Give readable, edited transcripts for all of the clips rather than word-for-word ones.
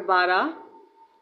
12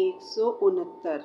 169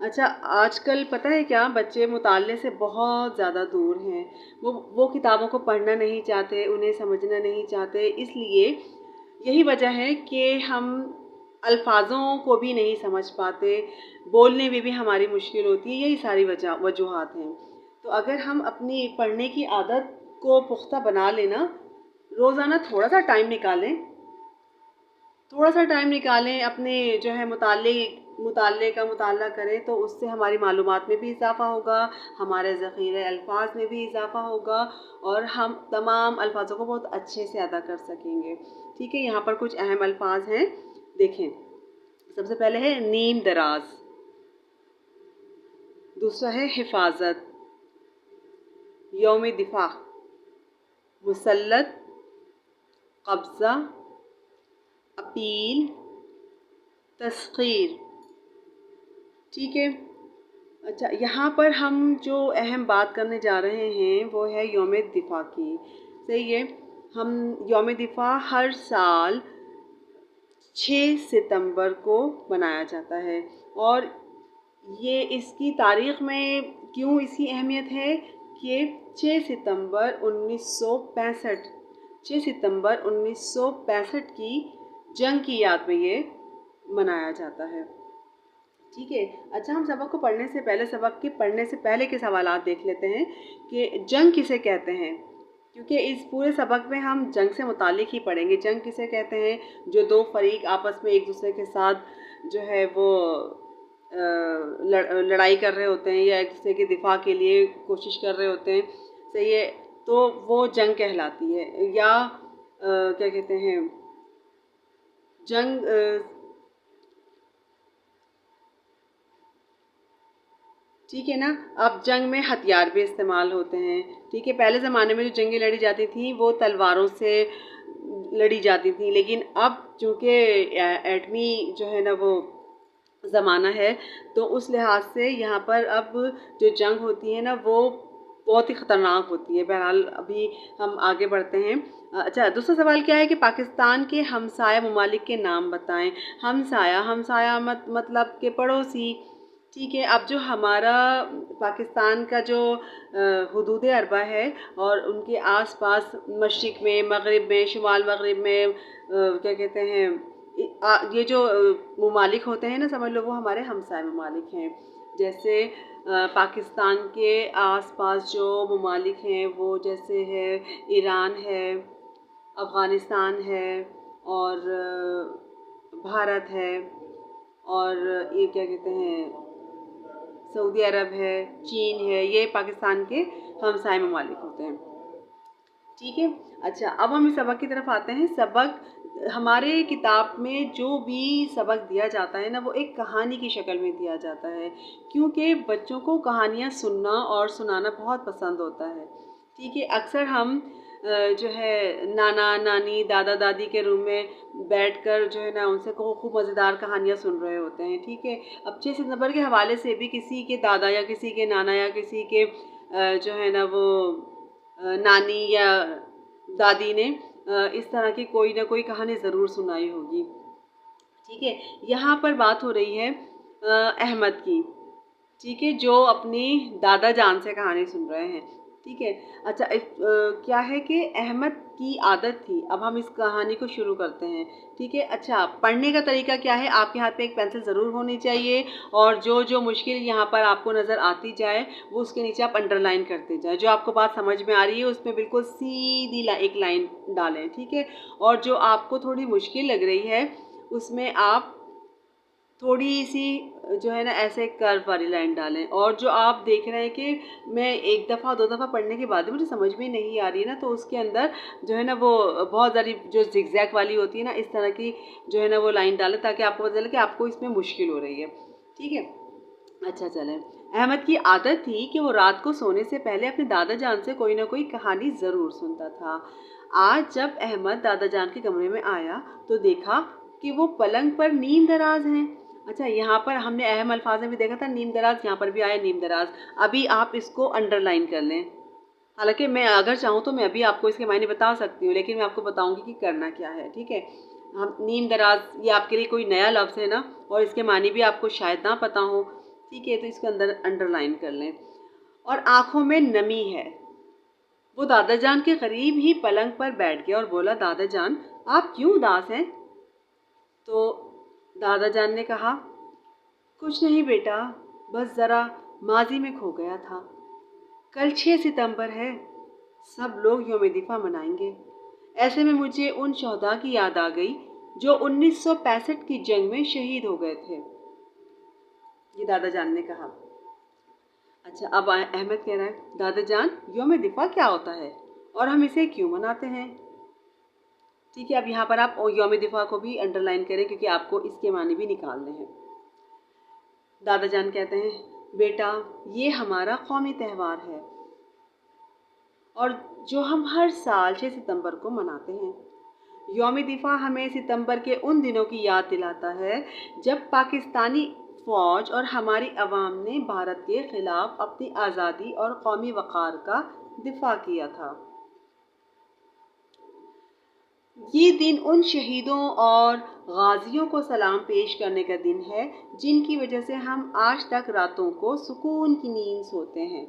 اچھا آج کل پتہ ہے کیا، بچے مطالعے سے بہت زیادہ دور ہیں، وہ کتابوں کو پڑھنا نہیں چاہتے، انہیں سمجھنا نہیں چاہتے، اس لیے یہی وجہ ہے کہ ہم الفاظوں کو بھی نہیں سمجھ پاتے، بولنے میں بھی ہماری مشکل ہوتی ہے، یہی ساری وجوہات ہیں۔ تو اگر ہم اپنی پڑھنے کی عادت کو پختہ بنا لینا، روزانہ تھوڑا سا ٹائم نکالیں، تھوڑا سا ٹائم نکالیں، اپنے جو ہے مطالعے کا مطالعہ کریں، تو اس سے ہماری معلومات میں بھی اضافہ ہوگا، ہمارے ذخیرہ الفاظ میں بھی اضافہ ہوگا، اور ہم تمام الفاظوں کو بہت اچھے سے ادا کر سکیں گے۔ ٹھیک ہے، یہاں پر کچھ اہم الفاظ ہیں، دیکھیں۔ سب سے پہلے ہے نیم دراز، دوسرا ہے حفاظت، یوم دفاع، مسلط، قبضہ، اپیل، تسخیر۔ ٹھیک ہے، اچھا یہاں پر ہم جو اہم بات کرنے جا رہے ہیں وہ ہے یوم دفاع کی۔ صحیح ہے، ہم یوم دفاع ہر سال 6 ستمبر کو منایا جاتا ہے، اور یہ اس کی تاریخ میں کیوں اس کی اہمیت ہے کہ 6 ستمبر 1965 کی جنگ کی یاد میں یہ منایا جاتا ہے۔ ٹھیک ہے، اچھا ہم سبق کو پڑھنے سے پہلے کے سوالات دیکھ لیتے ہیں کہ جنگ کسے کہتے ہیں، کیونکہ اس پورے سبق میں ہم جنگ سے متعلق ہی پڑھیں گے۔ جنگ کسے کہتے ہیں؟ جو دو فریق آپس میں ایک دوسرے کے ساتھ جو ہے وہ لڑائی کر رہے ہوتے ہیں، یا ایک دوسرے کی دفاع کے لیے کوشش کر رہے ہوتے ہیں، صحیح ہے، تو وہ جنگ کہلاتی ہے، یا کیا کہتے ہیں، جنگ ٹھیک ہے نا۔ اب جنگ میں ہتھیار بھی استعمال ہوتے ہیں، ٹھیک ہے۔ پہلے زمانے میں جو جنگیں لڑی جاتی تھیں وہ تلواروں سے لڑی جاتی تھیں، لیکن اب چونکہ ایٹمی جو ہے نا وہ زمانہ ہے، تو اس لحاظ سے یہاں پر اب جو جنگ ہوتی ہے نا وہ بہت ہی خطرناک ہوتی ہے۔ بہرحال ابھی ہم آگے بڑھتے ہیں۔ اچھا دوسرا سوال کیا ہے کہ پاکستان کے ہمسایہ ممالک کے نام بتائیں۔ ہمسایہ مطلب کہ پڑوسی، ٹھیک ہے۔ اب جو ہمارا پاکستان کا جو حدود اربع ہے، اور ان کے آس پاس مشرق میں، مغرب میں، شمال مغرب میں کیا کہتے ہیں، یہ جو ممالک ہوتے ہیں نا، سمجھ لو وہ ہمارے ہمسائے ممالک ہیں۔ جیسے پاکستان کے آس پاس جو ممالک ہیں وہ جیسے ہے ایران ہے، افغانستان ہے، اور بھارت ہے، اور یہ کیا کہتے ہیں، سعودی عرب ہے، چین ہے، یہ پاکستان کے ہمسائے ممالک ہوتے ہیں۔ ٹھیک ہے، اچھا اب ہم اس سبق کی طرف آتے ہیں۔ ہمارے کتاب میں جو بھی سبق دیا جاتا ہے نا وہ ایک کہانی کی شکل میں دیا جاتا ہے، کیونکہ بچوں کو کہانیاں سننا اور سنانا بہت پسند ہوتا ہے۔ ٹھیک ہے، اکثر ہم جو ہے نانا نانی دادا دادی کے روم میں بیٹھ کر جو ہے نا ان سے خوب مزیدار کہانیاں سن رہے ہوتے ہیں۔ ٹھیک ہے، اب 6 ستمبر کے حوالے سے بھی کسی کے دادا یا کسی کے نانا یا کسی کے جو ہے نا وہ نانی یا دادی نے اس طرح کی کوئی نہ کوئی کہانی ضرور سنائی ہوگی۔ ٹھیک ہے، یہاں پر بات ہو رہی ہے احمد کی، ٹھیک ہے، جو اپنی دادا جان سے کہانی سن رہے ہیں۔ ٹھیک ہے، اچھا کیا ہے کہ احمد کی عادت تھی۔ اب ہم اس کہانی کو شروع کرتے ہیں۔ ٹھیک ہے، اچھا پڑھنے کا طریقہ کیا ہے؟ آپ کے ہاتھ میں ایک پینسل ضرور ہونی چاہیے، اور جو مشکل یہاں پر آپ کو نظر آتی جائے وہ اس کے نیچے آپ انڈر لائن کرتے جائیں۔ جو آپ کو بات سمجھ میں آ رہی ہے اس میں بالکل سیدھی ایک لائن ڈالیں، ٹھیک ہے، اور جو آپ کو تھوڑی مشکل لگ رہی ہے اس میں آپ تھوڑی سی جو ہے نا ایسے کرو والی لائن ڈالیں، اور جو آپ دیکھ رہے ہیں کہ میں ایک دفعہ دو دفعہ پڑھنے کے بعد مجھے سمجھ میں نہیں آ رہی ہے نا، تو اس کے اندر جو ہے نا وہ بہت ساری جو زگ زیگ والی ہوتی ہے نا، اس طرح کی جو ہے نا وہ لائن ڈالیں تاکہ آپ کو پتہ چلے کہ آپ کو اس میں مشکل ہو رہی ہے۔ ٹھیک ہے، اچھا چلیں۔ احمد کی عادت تھی کہ وہ رات کو سونے سے پہلے اپنے دادا جان سے کوئی نہ کوئی کہانی ضرور سنتا تھا۔ آج جب احمد دادا جان کے کمرے میں آیا تو دیکھا کہ وہ پلنگ پر نیم دراز ہیں۔ اچھا یہاں پر ہم نے اہم الفاظ میں بھی دیکھا تھا نیم دراز، یہاں پر بھی آیا نیم دراز۔ ابھی آپ اس کو انڈر لائن کر لیں، حالانکہ میں اگر چاہوں تو میں ابھی آپ کو اس کے معنی بتا سکتی ہوں، لیکن میں آپ کو بتاؤں گی کہ کرنا کیا ہے۔ ٹھیک ہے، ہم نیم دراز یہ آپ کے لیے کوئی نیا لفظ ہے نا، اور اس کے معنی بھی آپ کو شاید نہ پتہ ہو، ٹھیک ہے، تو اس کو انڈر لائن کر لیں. اور آنکھوں میں نمی ہے. وہ دادا جان کے قریب ہی پلنگ پر بیٹھ گیا اور بولا دادا جان آپ کیوں اداس ہیں؟ تو دادا جان نے کہا کچھ نہیں بیٹا، بس ذرا ماضی میں کھو گیا تھا. کل 6 ستمبر ہے، سب لوگ یوم دفاع منائیں گے. ایسے میں مجھے ان شہداء کی یاد آ گئی جو 1965 کی جنگ میں شہید ہو گئے تھے. یہ دادا جان نے کہا. اچھا، اب احمد کہہ رہا ہے دادا جان یوم دفاع کیا ہوتا ہے اور ہم اسے کیوں مناتے ہیں؟ ٹھیک ہے، اب یہاں پر آپ یوم دفاع کو بھی انڈر لائن کریں کیونکہ آپ کو اس کے معنی بھی نکالنے ہیں. دادا جان کہتے ہیں بیٹا یہ ہمارا قومی تہوار ہے اور جو ہم ہر سال 6 ستمبر کو مناتے ہیں. یوم دفاع ہمیں ستمبر کے ان دنوں کی یاد دلاتا ہے جب پاکستانی فوج اور ہماری عوام نے بھارت کے خلاف اپنی آزادی اور قومی وقار کا دفاع کیا تھا. یہ دن ان شہیدوں اور غازیوں کو سلام پیش کرنے کا دن ہے جن کی وجہ سے ہم آج تک راتوں کو سکون کی نیند سوتے ہیں.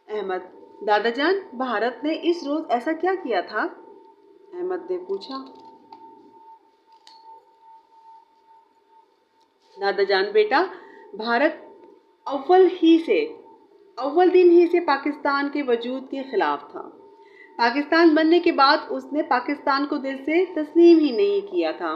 احمد دادا جان بھارت نے اس روز ایسا کیا کیا تھا؟ احمد نے پوچھا. دادا جان بیٹا بھارت اول دن ہی سے پاکستان کے وجود کے خلاف تھا. پاکستان بننے کے بعد اس نے پاکستان کو دل سے تسلیم ہی نہیں کیا تھا.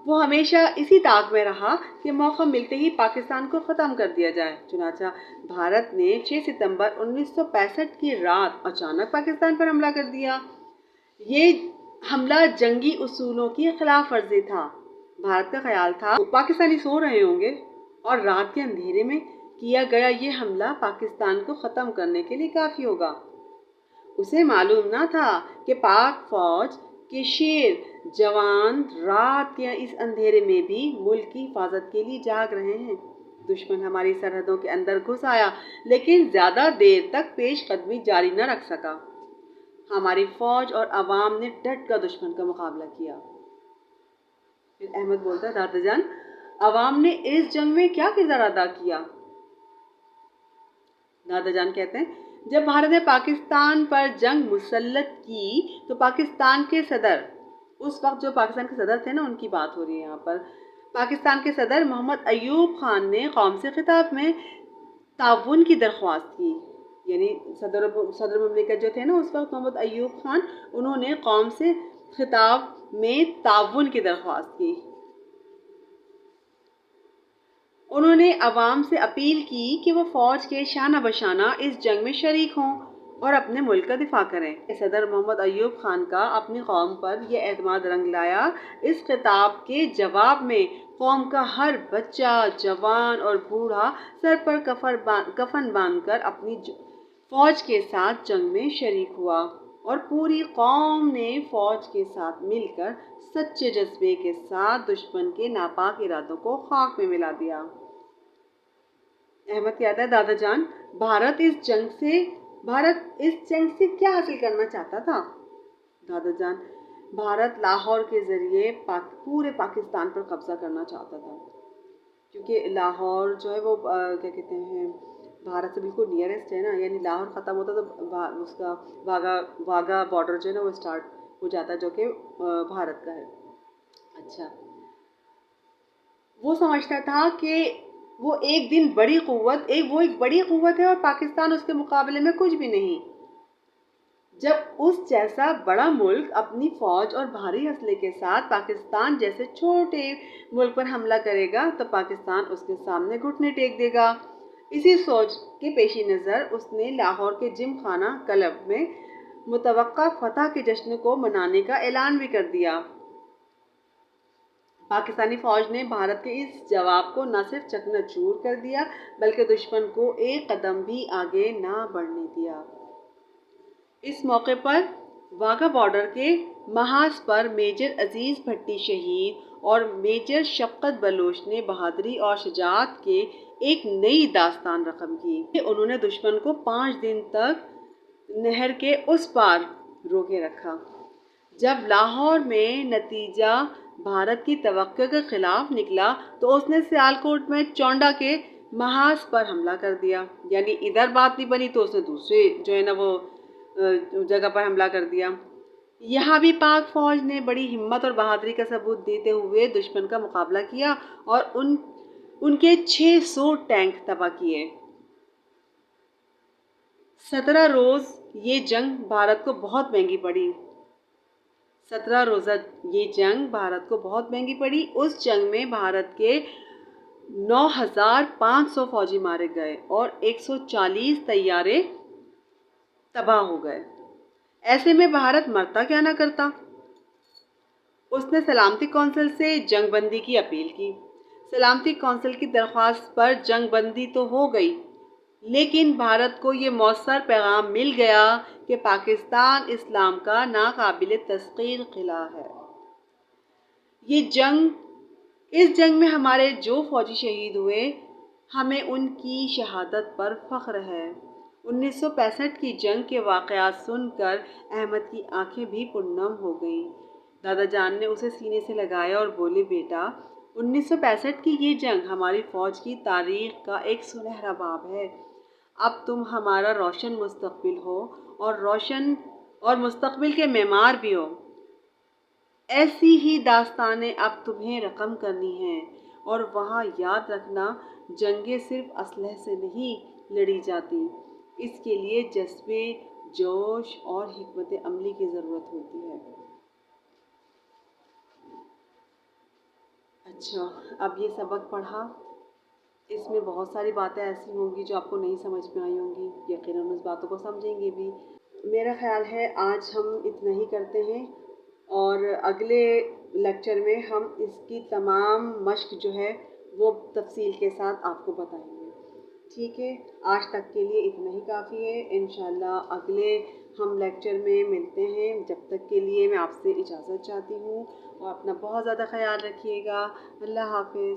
وہ ہمیشہ اسی طاق میں رہا کہ موقع ملتے ہی پاکستان کو ختم کر دیا جائے. چنانچہ بھارت نے 6 ستمبر 1965 کی رات اچانک پاکستان پر حملہ کر دیا. یہ حملہ جنگی اصولوں کی خلاف ورزی تھا. بھارت کا خیال تھا پاکستانی سو رہے ہوں گے اور رات کے اندھیرے میں کیا گیا یہ حملہ پاکستان کو ختم کرنے کے لیے کافی ہوگا. اسے معلوم نہ تھا کہ پاک فوج کے شیر جوان رات کے اس اندھیرے میں بھی ملک کی حفاظت کے لیے جاگ رہے ہیں. دشمن ہماری سرحدوں کے اندر گھس آیا لیکن زیادہ دیر تک پیش قدمی جاری نہ رکھ سکا. ہماری فوج اور عوام نے ڈٹ کر دشمن کا مقابلہ کیا. پھر احمد بولتا ہے دادا جان عوام نے اس جنگ میں کیا کردار ادا کیا؟ دادا جان کہتے ہیں جب بھارت نے پاکستان پر جنگ مسلط کی تو پاکستان کے صدر، اس وقت جو پاکستان کے صدر تھے نا ان کی بات ہو رہی ہے یہاں پر، پاکستان کے صدر محمد ایوب خان نے قوم سے خطاب میں تعاون کی درخواست کی. یعنی صدر مملکت جو تھے نا اس وقت محمد ایوب خان، انہوں نے قوم سے خطاب میں تعاون کی درخواست کی. انہوں نے عوام سے اپیل کی کہ وہ فوج کے شانہ بشانہ اس جنگ میں شریک ہوں اور اپنے ملک کا دفاع کریں. صدر محمد ایوب خان کا اپنی قوم پر یہ اعتماد رنگ لایا. اس خطاب کے جواب میں قوم کا ہر بچہ، جوان اور بوڑھا سر پر کفن باندھ کر اپنی فوج کے ساتھ جنگ میں شریک ہوا اور پوری قوم نے فوج کے ساتھ مل کر سچے جذبے کے ساتھ دشمن کے ناپاک ارادوں کو خاک میں ملا دیا. احمد کہتا ہے دادا جان بھارت اس جنگ سے کیا حاصل کرنا چاہتا تھا؟ دادا جان بھارت لاہور کے ذریعے پورے پاکستان پر قبضہ کرنا چاہتا تھا کیونکہ لاہور جو ہے وہ کیا کہتے ہیں بھارت سے بالکل نیئرسٹ ہے نا. یعنی لاہور ختم ہوتا تو اس کا واگا بارڈر جو ہے نا وہ اسٹارٹ ہو جاتا ہے جو کہ بھارت کا ہے. اچھا، وہ سمجھتا تھا کہ وہ ایک بڑی قوت ہے اور پاکستان اس کے مقابلے میں کچھ بھی نہیں. جب اس جیسا بڑا ملک اپنی فوج اور بھاری اسلحے کے ساتھ پاکستان جیسے چھوٹے ملک پر حملہ کرے گا تو پاکستان اس کے سامنے گھٹنے ٹیک دے گا. اسی سوچ کے پیش نظر اس نے لاہور کے جم خانہ کلب میں متوقع فتح کے جشن کو منانے کا اعلان بھی کر دیا. پاکستانی فوج نے بھارت کے اس جواب کو نہ صرف چکنا چور کر دیا بلکہ دشمن کو ایک قدم بھی آگے نہ بڑھنے دیا. اس موقع پر واگا بارڈر کے محاذ پر میجر عزیز بھٹی شہید اور میجر شفقت بلوچ نے بہادری اور شجاعت کے ایک نئی داستان رقم کی. انہوں نے دشمن کو 5 دن تک نہر کے اس پار روکے رکھا. جب لاہور میں نتیجہ بھارت کی توقع کے خلاف نکلا تو اس نے سیالکوٹ میں چونڈا کے محاذ پر حملہ کر دیا، یعنی ادھر بات نہیں بنی تو اس نے دوسرے جو ہے نا وہ جگہ پر حملہ کر دیا۔ یہاں بھی پاک فوج نے بڑی ہمت اور بہادری کا ثبوت دیتے ہوئے دشمن کا مقابلہ کیا اور ان کے 600 ٹینک تباہ کیے۔ 17 روز یہ جنگ بھارت کو بہت مہنگی پڑی۔ 17 روزہ یہ جنگ بھارت کو بہت مہنگی پڑی۔ اس جنگ میں بھارت کے 9,500 فوجی مارے گئے اور 140 طیارے تباہ ہو گئے۔ ایسے میں بھارت مرتا کیا نہ کرتا۔ اس نے سلامتی کونسل سے جنگ بندی کی اپیل کی۔ سلامتی کونسل کی درخواست پر جنگ بندی تو ہو گئی، لیکن بھارت کو یہ مؤثر پیغام مل گیا کہ پاکستان اسلام کا ناقابل تسخیر قلعہ ہے۔ اس جنگ میں ہمارے جو فوجی شہید ہوئے، ہمیں ان کی شہادت پر فخر ہے۔ 1965 کی جنگ کے واقعات سن کر احمد کی آنکھیں بھی پرنم ہو گئیں۔ دادا جان نے اسے سینے سے لگایا اور بولے، بیٹا 1965 کی یہ جنگ ہماری فوج کی تاریخ کا ایک سنہرا باب ہے۔ اب تم ہمارا روشن مستقبل ہو اور مستقبل کے معمار بھی ہو۔ ایسی ہی داستانیں اب تمہیں رقم کرنی ہیں، اور وہاں یاد رکھنا جنگیں صرف اسلحے سے نہیں لڑی جاتی، اس کے لیے جذبے، جوش اور حکمت عملی کی ضرورت ہوتی ہے۔ اچھا، اب یہ سبق پڑھا، اس میں بہت ساری باتیں ایسی ہوں گی جو آپ کو نہیں سمجھ میں آئی ہوں گی، یقیناً اس باتوں کو سمجھیں گے بھی۔ میرا خیال ہے آج ہم اتنا ہی کرتے ہیں، اور اگلے لیکچر میں ہم اس کی تمام مشق جو ہے وہ تفصیل کے ساتھ آپ کو بتائیں گے۔ ٹھیک ہے، آج تک کے لیے اتنا ہی کافی ہے۔ انشاءاللہ اگلے ہم لیکچر میں ملتے ہیں۔ جب تک کے لیے میں آپ سے اجازت چاہتی ہوں، اور اپنا بہت زیادہ خیال رکھیے گا۔ اللہ حافظ۔